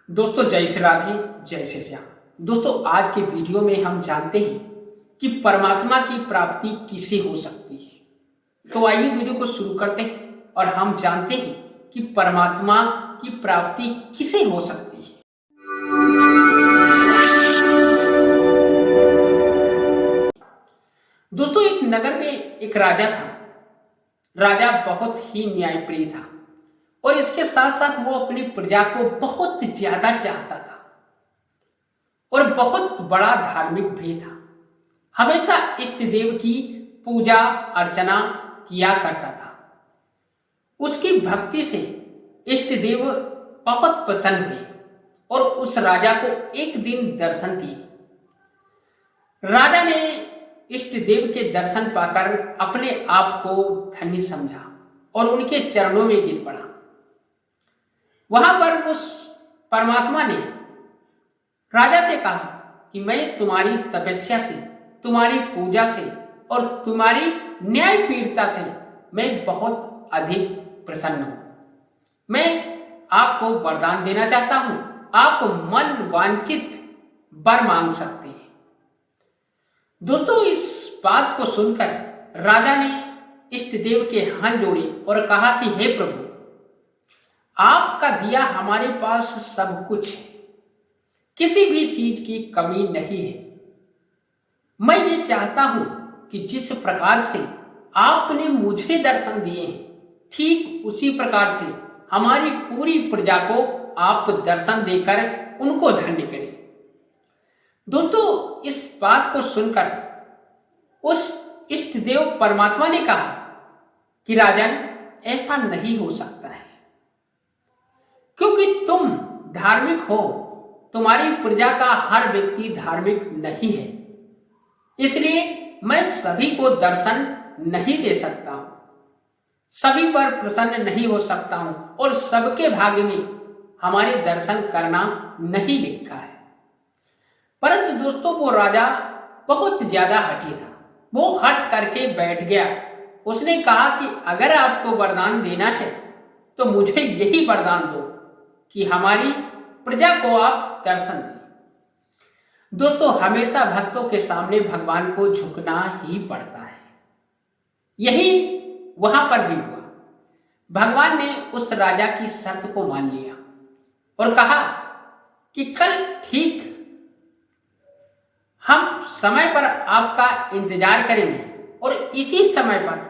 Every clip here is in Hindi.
दोस्तों जय श्री राधे, जय श्री श्याम। दोस्तों आज के वीडियो में हम जानते हैं कि परमात्मा की प्राप्ति किसे हो सकती है। तो आइए वीडियो को शुरू करते हैं और हम जानते हैं कि परमात्मा की प्राप्ति किसे हो सकती है। दोस्तों एक नगर में एक राजा था। राजा बहुत ही न्यायप्रिय था और इसके साथ साथ वो अपनी प्रजा को बहुत ज्यादा चाहता था और बहुत बड़ा धार्मिक भी था। हमेशा इष्ट देव की पूजा अर्चना किया करता था। उसकी भक्ति से इष्ट देव बहुत प्रसन्न हुए और उस राजा को एक दिन दर्शन दिए। राजा ने इष्ट देव के दर्शन पाकर अपने आप को धन्य समझा और उनके चरणों में गिर पड़ा। वहां पर उस परमात्मा ने राजा से कहा कि मैं तुम्हारी तपस्या से, तुम्हारी पूजा से और तुम्हारी न्यायप्रियता से मैं बहुत अधिक प्रसन्न हूं। मैं आपको वरदान देना चाहता हूं। आप मन वांछित वर मांग सकते हैं। दोस्तों इस बात को सुनकर राजा ने इष्ट देव के हाथ जोड़े और कहा कि हे प्रभु, आपका दिया हमारे पास सब कुछ है, किसी भी चीज की कमी नहीं है। मैं ये चाहता हूं कि जिस प्रकार से आपने मुझे दर्शन दिए हैं, ठीक उसी प्रकार से हमारी पूरी प्रजा को आप दर्शन देकर उनको धन्य करें। दोस्तों इस बात को सुनकर उस इष्ट देव परमात्मा ने कहा कि राजन, ऐसा नहीं हो सकता है, क्योंकि तुम धार्मिक हो। तुम्हारी प्रजा का हर व्यक्ति धार्मिक नहीं है, इसलिए मैं सभी को दर्शन नहीं दे सकता हूं, सभी पर प्रसन्न नहीं हो सकता हूं और सबके भाग्य में हमारे दर्शन करना नहीं लिखा है। परंतु दोस्तों वो राजा बहुत ज्यादा हठी था। वो हट करके बैठ गया। उसने कहा कि अगर आपको वरदान देना है तो मुझे यही वरदान दो कि हमारी प्रजा को आप दर्शन दें। दोस्तों हमेशा भक्तों के सामने भगवान को झुकना ही पड़ता है। यही वहां पर भी हुआ। भगवान ने उस राजा की शर्त को मान लिया और कहा कि कल ठीक हम समय पर आपका इंतजार करेंगे और इसी समय पर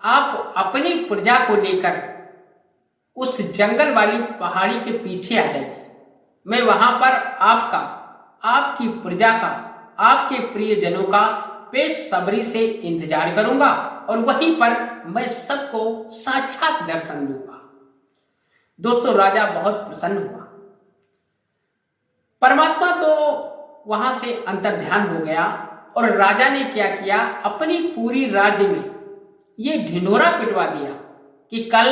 आप अपनी प्रजा को लेकर उस जंगल वाली पहाड़ी के पीछे आ जाइए। मैं वहां पर आपका, आपकी प्रजा का, आपके प्रियजनों का बेसब्री से इंतजार करूंगा और वहीं पर मैं सबको साक्षात दर्शन दूंगा। दोस्तों राजा बहुत प्रसन्न हुआ। परमात्मा तो वहां से अंतर्ध्यान हो गया और राजा ने क्या किया, अपनी पूरी राज्य में ये ढिंढोरा पिटवा दिया कि कल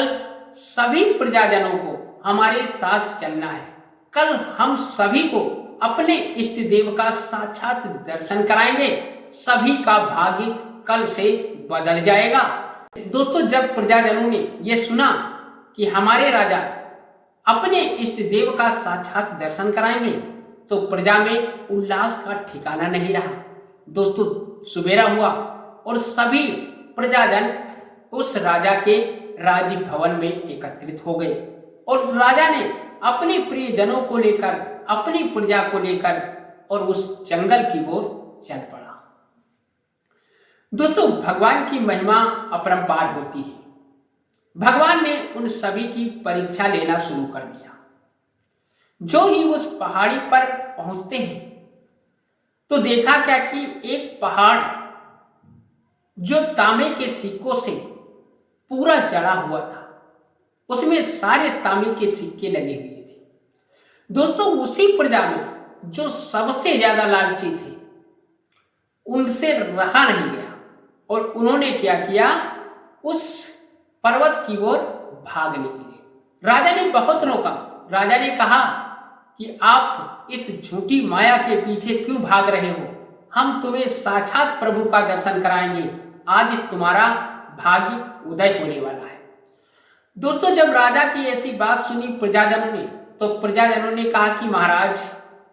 सभी प्रजाजनों को हमारे साथ चलना है। कल हम सभी को अपने इष्ट देव का साक्षात दर्शन कराएंगे। सभी का भाग्य कल से बदल जाएगा। दोस्तों जब प्रजाजनों ने यह सुना कि हमारे राजा अपने इष्ट देव का साक्षात दर्शन कराएंगे तो प्रजा में उल्लास का ठिकाना नहीं रहा। दोस्तों सुबेरा हुआ और सभी प्रजाजन उस राजा के राजभवन में एकत्रित हो गए और राजा ने अपने प्रियजनों को लेकर, अपनी प्रजा को लेकर और उस जंगल की ओर चल पड़ा। दोस्तों भगवान की महिमा अपरंपार होती है। भगवान ने उन सभी की परीक्षा लेना शुरू कर दिया। जो ही उस पहाड़ी पर पहुंचते हैं तो देखा क्या कि एक पहाड़ जो तांबे के सिक्कों से पूरा जड़ा हुआ था, उसमें सारे तांबे के सिक्के लगे हुए थे। दोस्तों उसी प्रजा में जो सबसे ज्यादा लालची थे, उनसे रहा नहीं गया और उन्होंने क्या किया, उस पर्वत की ओर भाग निकले। राजा ने बहुत रोका। राजा ने कहा कि आप इस झूठी माया के पीछे क्यों भाग रहे हो? हम तुम्हें साक्षात प्रभु का दर्शन कराएंगे। आज तुम्हारा भाग्य उदय होने वाला है। दोस्तों जब राजा की ऐसी बात सुनी प्रजाजनों ने तो प्रजाजनों ने कहा कि महाराज,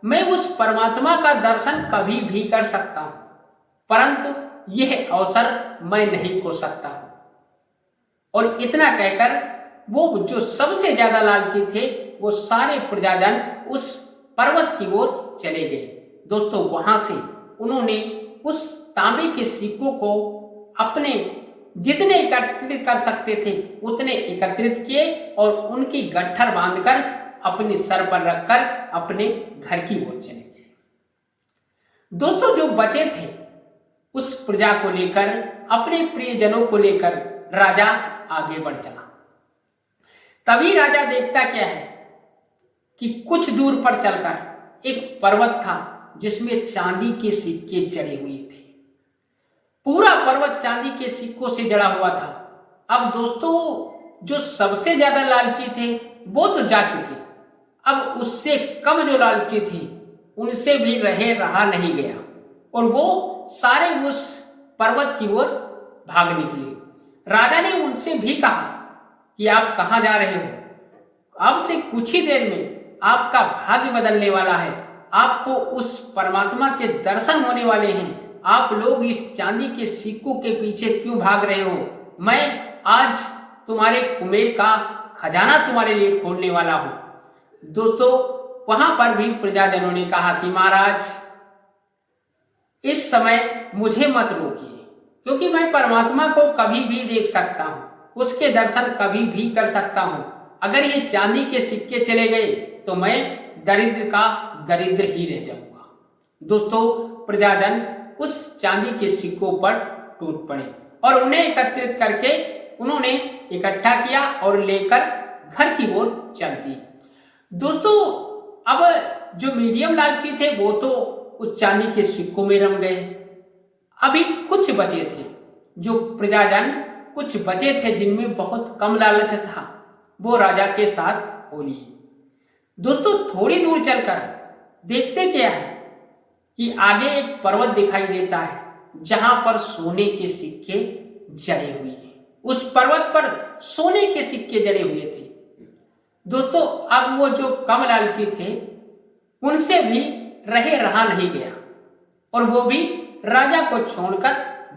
मैं उस परमात्मा का दर्शन कभी भी कर सकता हूं, परंतु यह अवसर मैं नहीं खो सकता हूं। और इतना कहकर वो जो सबसे ज्यादा लालची थे वो सारे प्रजाजन उस पर्वत की ओर चले गए। दोस्तों, वहां से उन्होंने उस तांबे के सिक्कों को अपने जितने एकत्रित कर सकते थे उतने एकत्रित किए और उनकी गट्ठर बांधकर अपने सर पर रखकर अपने घर की ओर चले गए। दोस्तों, जो बचे थे उस प्रजा को लेकर, अपने प्रियजनों को लेकर राजा आगे बढ़ चला। तभी राजा देखता क्या है कि कुछ दूर पर चलकर एक पर्वत था जिसमें चांदी के सिक्के जड़े हुए थे। पूरा पर्वत चांदी के सिक्कों से जड़ा हुआ था। अब दोस्तों, जो सबसे ज्यादा लालची थे वो तो जा चुके, अब उससे कम जो लालची थे उनसे भी रहा नहीं गया और वो सारे उस पर्वत की ओर भाग निकले। राजा ने उनसे भी कहा कि आप कहां जा रहे हो? अब से कुछ ही देर में आपका भाग्य बदलने वाला है, आपको उस परमात्मा के दर्शन होने वाले हैं। आप लोग इस चांदी के सिक्कों के पीछे क्यों भाग रहे हो? मैं आज तुम्हारे कुबेर का खजाना तुम्हारे लिए खोलने वाला हूं। दोस्तों, वहां पर भी प्रजाजनों ने कहा कि महाराज, इस समय मुझे मत रोकिए, क्योंकि मैं परमात्मा को कभी भी देख सकता हूं, उसके दर्शन कभी भी कर सकता हूं। अगर ये चांदी के सिक्के चले गए तो मैं दरिद्र का दरिद्र ही रह जाऊंगा। दोस्तों, प्रजाजन उस चांदी के सिक्कों पर टूट पड़े और उन्हें एकत्रित करके उन्होंने इकट्ठा किया और लेकर घर की ओर चल दिए। दोस्तों, अब जो मीडियम लालची थे वो तो उस चांदी के सिक्कों में रम गए। अभी कुछ बचे थे, जो प्रजाजन कुछ बचे थे जिनमें बहुत कम लालच था, वो राजा के साथ हो लिए। दोस्तों, थोड़ी दूर चलकर देखते क्या है कि आगे एक पर्वत दिखाई देता है जहां पर सोने के सिक्के जड़े हुए हैं। उस पर्वत पर सोने के सिक्के जड़े हुए थे। दोस्तों, अब वो जो कम लालची थे उनसे भी रहा नहीं गया और वो भी राजा को छोड़कर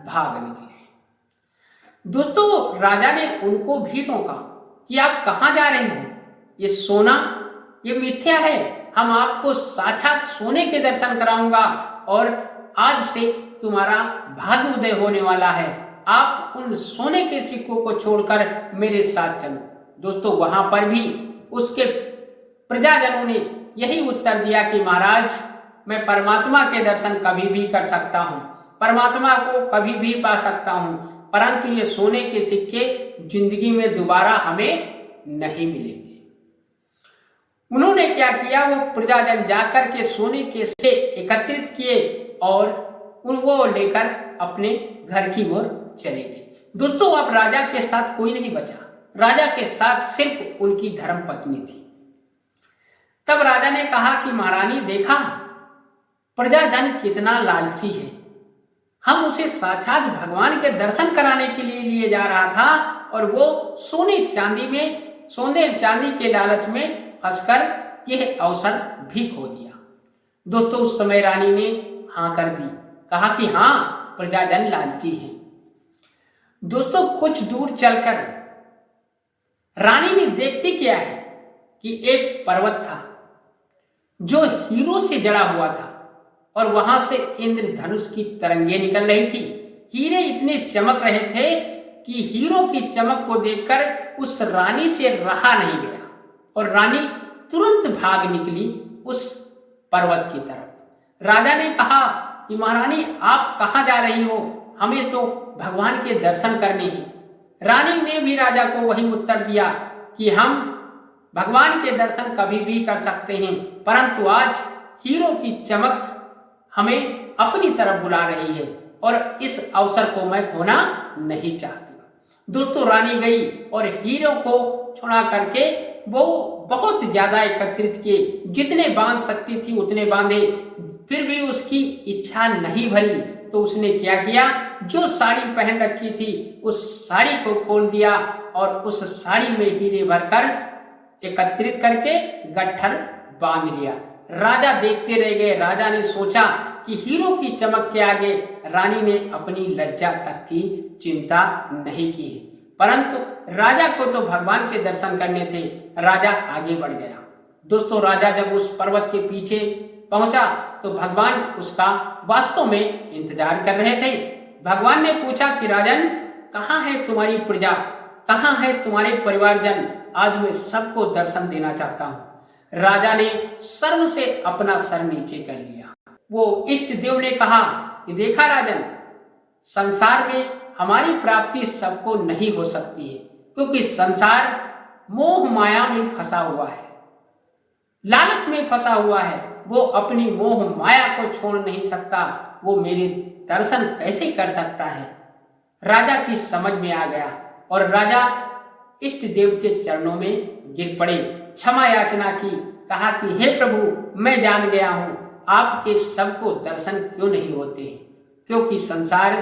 भाग निकले। दोस्तों, राजा ने उनको भी रोका कि आप कहां जा रहे हो? ये सोना ये मिथ्या है, हम आपको साक्षात सोने के दर्शन कराऊंगा और आज से तुम्हारा भाग्य उदय होने वाला है। आप उन सोने के सिक्कों को छोड़कर मेरे साथ चलो। दोस्तों, वहां पर भी उसके प्रजाजनों ने यही उत्तर दिया कि महाराज, मैं परमात्मा के दर्शन कभी भी कर सकता हूं, परमात्मा को कभी भी पा सकता हूं, परंतु ये सोने के सिक्के जिंदगी में दोबारा हमें नहीं मिलेंगे। उन्होंने क्या किया, वो प्रजाजन जाकर के सोने के सिक्के एकत्रित किए और वो लेकर अपने घर की ओर चले गए। दोस्तों, अब राजा के साथ कोई नहीं बचा, राजा के साथ सिर्फ उनकी धर्म पत्नी थी। तब राजा ने कहा कि महारानी, देखा प्रजाजन कितना लालची है, हम उसे साक्षात भगवान के दर्शन कराने के लिए जा रहा था और वो सोने चांदी के लालच में फंसकर यह अवसर भी खो दिया। दोस्तों, उस समय रानी ने हां कर दी, कहा कि हां, प्रजाजन लालची है। दोस्तों, कुछ दूर चलकर रानी ने देखती क्या है कि एक पर्वत था जो हीरो से जड़ा हुआ था और वहां से इंद्रधनुष की तरंगे निकल रही थी। हीरे इतने चमक रहे थे कि हीरो की चमक को देखकर उस रानी से रहा नहीं गया और रानी तुरंत भाग निकली उस पर्वत की तरफ। राजा ने कहा कि महारानी, आप कहां जा रही हो? हमें तो भगवान के दर्शन करने हैं। रानी ने भी राजा को वही उत्तर दिया कि हम भगवान के दर्शन कभी भी कर सकते हैं, परंतु आज हीरो की चमक हमें अपनी तरफ बुला रही है और इस अवसर को मैं खोना नहीं चाहती। दोस्तों, रानी गई और हीरो को छुड़ा करके वो बहुत ज्यादा एकत्रित किए, जितने बांध सकती थी उतने बांधे, फिर भी उसकी इच्छा नहीं भरी तो उसने क्या किया, जो साड़ी पहन रखी थी उस साड़ी को खोल दिया और उस साड़ी में हीरे भरकर एकत्रित करके गट्ठर बांध लिया। राजा देखते रह गए। राजा ने सोचा कि हीरो की चमक के आगे रानी ने अपनी लज्जा तक की चिंता नहीं की है। परंतु राजा को तो भगवान के दर्शन करने थे। राजा आगे बढ़ गया। दोस्तों, राजा जब उस पर्वत के पीछे पहुंचा तो भगवान उसका वास्तव में इंतजार कर रहे थे। भगवान ने पूछा कि राजन, कहाँ है तुम्हारी प्रजा, कहाँ है तुम्हारे परिवारजन? आज मैं सबको दर्शन देना चाहता हूं। राजा ने शर्म से अपना सर नीचे कर लिया। वो इष्ट देव ने कहा कि देखा राजन, संसार में हमारी प्राप्ति सबको नहीं हो सकती है, क्योंकि संसार मोह माया में फंसा हुआ है, लालच में फंसा हुआ है। वो अपनी मोह माया को छोड़ नहीं सकता। वो मेरे दर्शन कैसे कर सकता है? राजा की समझ में आ गया और राजा इष्ट देव के चरणों में गिर पड़े, क्षमा याचना की, कहा कि हे प्रभु, मैं जान गया हूं आपके सबको दर्शन क्यों नहीं होते हैं, क्योंकि संसार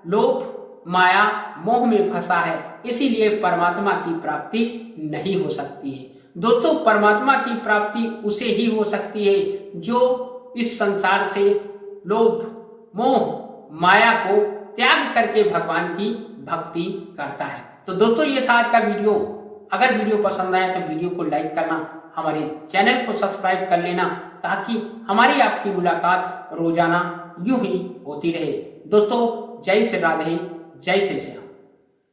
लोभ माया मोह में फंसा है, इसीलिए परमात्मा की प्राप्ति नहीं हो सकती है। दोस्तों, परमात्मा की प्राप्ति उसे ही हो सकती है जो इस संसार से लोभ मोह माया को त्याग करके भगवान की भक्ति करता है। तो दोस्तों, ये था आज का वीडियो। अगर वीडियो पसंद आया तो वीडियो को लाइक करना, हमारे चैनल को सब्सक्राइब कर लेना, ताकि हमारी आपकी मुलाकात रोजाना यूं ही होती रहे। दोस्तों, जय श्री राधे, जय श्री श्याम।